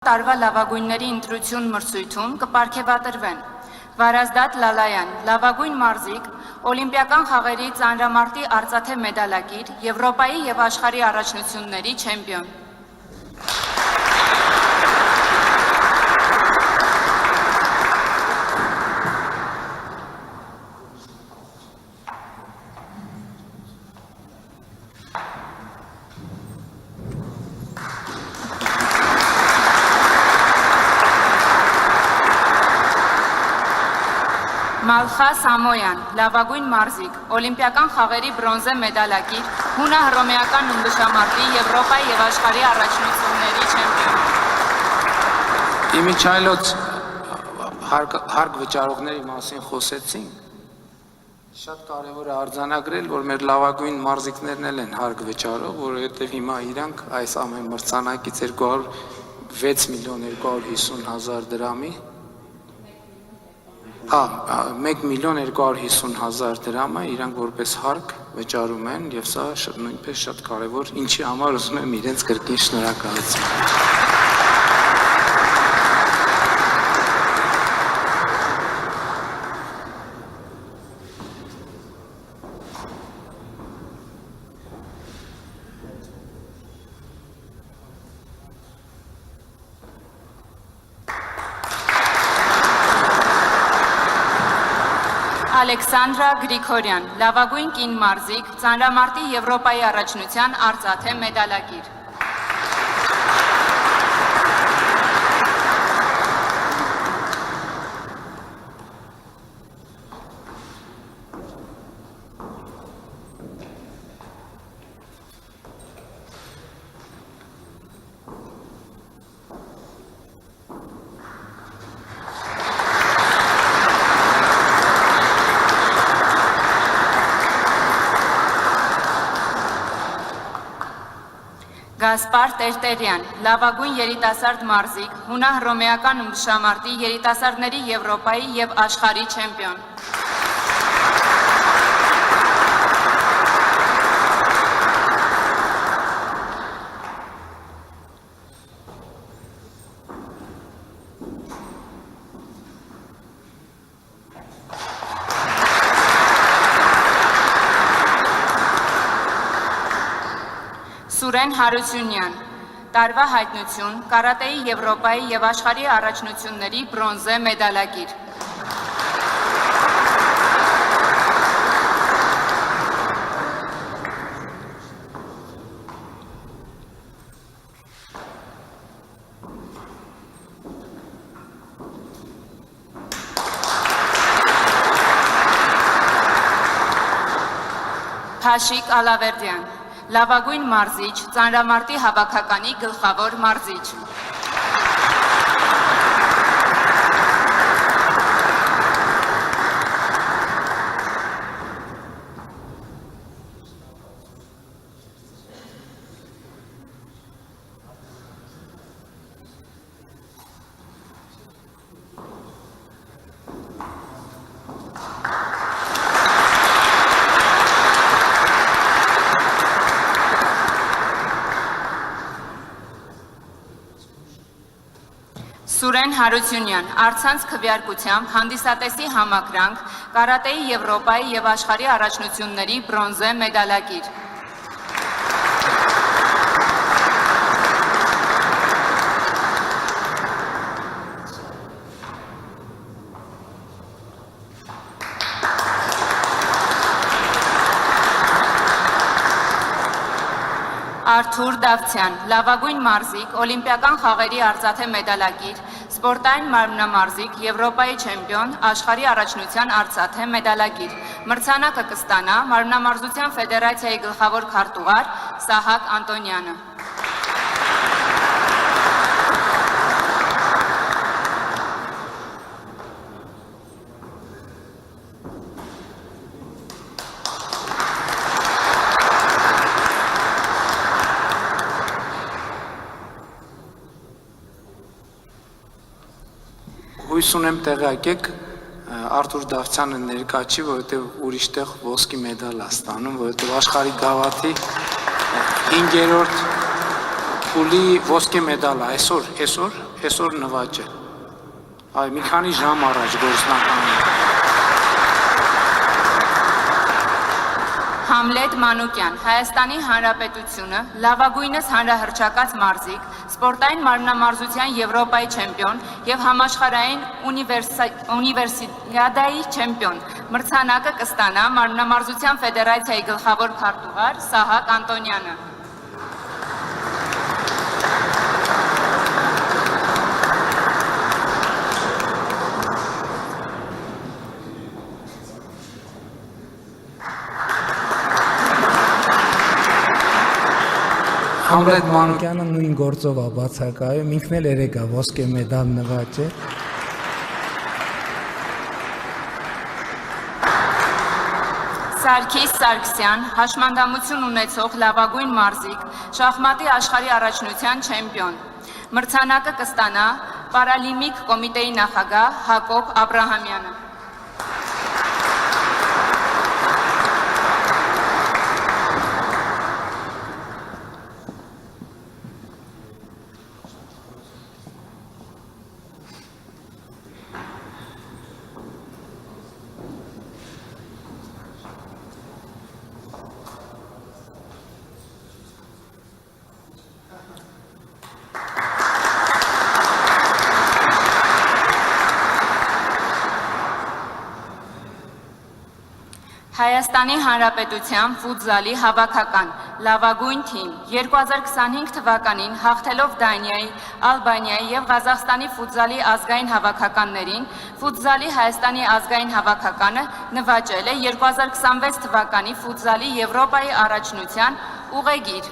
Տարվա լավագույնների ընտրություն մրցույթում կպարգևատրվեն Վարազդատ Լալայան, լավագույն մարզիկ, Օլիմպիական խաղերի ծանրամարտի արծաթե մեդալակիր, Եվրոպայի և աշխարհի առաջնությունների չեմպիոն։ Մալխա Սամոյան, լավագույն մարզիկ, Օլիմպիական խաղերի բրոնզե մեդալակիր, հունա-հռոմեական ըմբշամարտի, Եվրոպայի և աշխարհի առաջնությունների չեմպիոն։ Իմիջայլոց հարկ վճարողների մասին խոսեցինք, շատ կարևոր է արձանագրել, որ մեր լավագույն մարզիկներն էլ են հարկ վճարող, որովհետև հիմա իրանք այս ամեն մրցանակից 6 միլիոն 250 հազար դրամի 1 միլիոն 250 հազար դրամը իրանք որպես հարկ վճարում են և սա նույնպես շատ կարևոր, ինչի համար ուզում եմ իրենց կրկին շնորհակալություն։ Ալեքսանդրա Գրիգորյան, լավագույն կին մարզիկ, ծանրամարտի Եվրոպայի առաջնության արծաթե մեդալակիր։ Գասպար Տերտերյան, լավագույն երիտասարդ մարզիկ, հունա-հռոմեական ըմբշամարտի, երիտասարդների Եվրոպայի և աշխարհի չեմպիոն։ Սուրեն Հարությունյան, տարվա հայտնություն, կարատեի Եվրոպայի և աշխարհի առաջնությունների բրոնզե մեդալակիր։ Փաշիկ Ալավերդյան, լավագույն մարզիչ, ծանրամարտի հավաքականի գլխավոր մարզիչ։ Սուրեն Հարությունյան, առցանց քվեարկությամբ հանդիսատեսի համակրանք, կարատեի Եվրոպայի և աշխարհի առաջնությունների բրոնզե մեդալակիր։ Արթուր Դավթյան, լավագույն մարզիկ, Օլիմպիական խաղերի արծաթե մեդալակիր, սպորտային մարմնամարզիկ, Եվրոպայի չեմպիոն, աշխարհի առաջնության արծաթե մեդալակիր։ Մրցանակը կստանա Մարմնամարզության ֆեդերացիայի գլխավոր քարտուղար Սահակ Անտոնյանը։ Հույս ունեմ տեղյակ Արթուր Դավթյանը ներկա չի, որովհետև ուրիշ տեղ ոսկի մեդալ է ստանում, որովհետև աշխարհի գավաթի 5-րդ փուլի ոսկի մեդալը այսօր այսօր նվաճ է։ Այ մի քանի ժամ առաջ գործնականում։ Համլետ Մանուկյան, Հայաստանի Հանրապետությունը, լավագույնս հանրահռչակած մարզիկ, սպորտային մարմնամարզության Եվրոպայի չեմպիոն եւ համաշխարհային ունիվերսիադայի չեմպիոն։ Մրցանակը կստանա Մարմնամարզության ֆեդերացիայի գլխավոր քարտուղար Սահակ Անտոնյանը։ Համլետ Մանուկյան Մանուկյանը նույն գործով է բացակայում, ինքն էլ երեկ է ոսկե մեդալ նվաճել։ Սարգիս Սարգսյան, հաշմանդամություն ունեցող լավագույն մարզիկ, շախմատի աշխարհի առաջնության չեմպիոն։ Մրցանակը կստանա Պարալիմպիկ կոմիտեի նախագահ Հակոբ Աբրահամյանը։ Հայաստանի Հանրապետության ֆուտզալի հավաքական լավագույն թիմ 2025 թվականին հաղթելով Դանիայի, Ալբանիայի եւ Ղազախստանի ֆուտզալի ազգային հավաքականներին, ֆուտզալի Հայաստանի ազգային հավաքականը նվաճել է 2026 թվականի ֆուտզալի Եվրոպայի առաջնության ուղեգիր։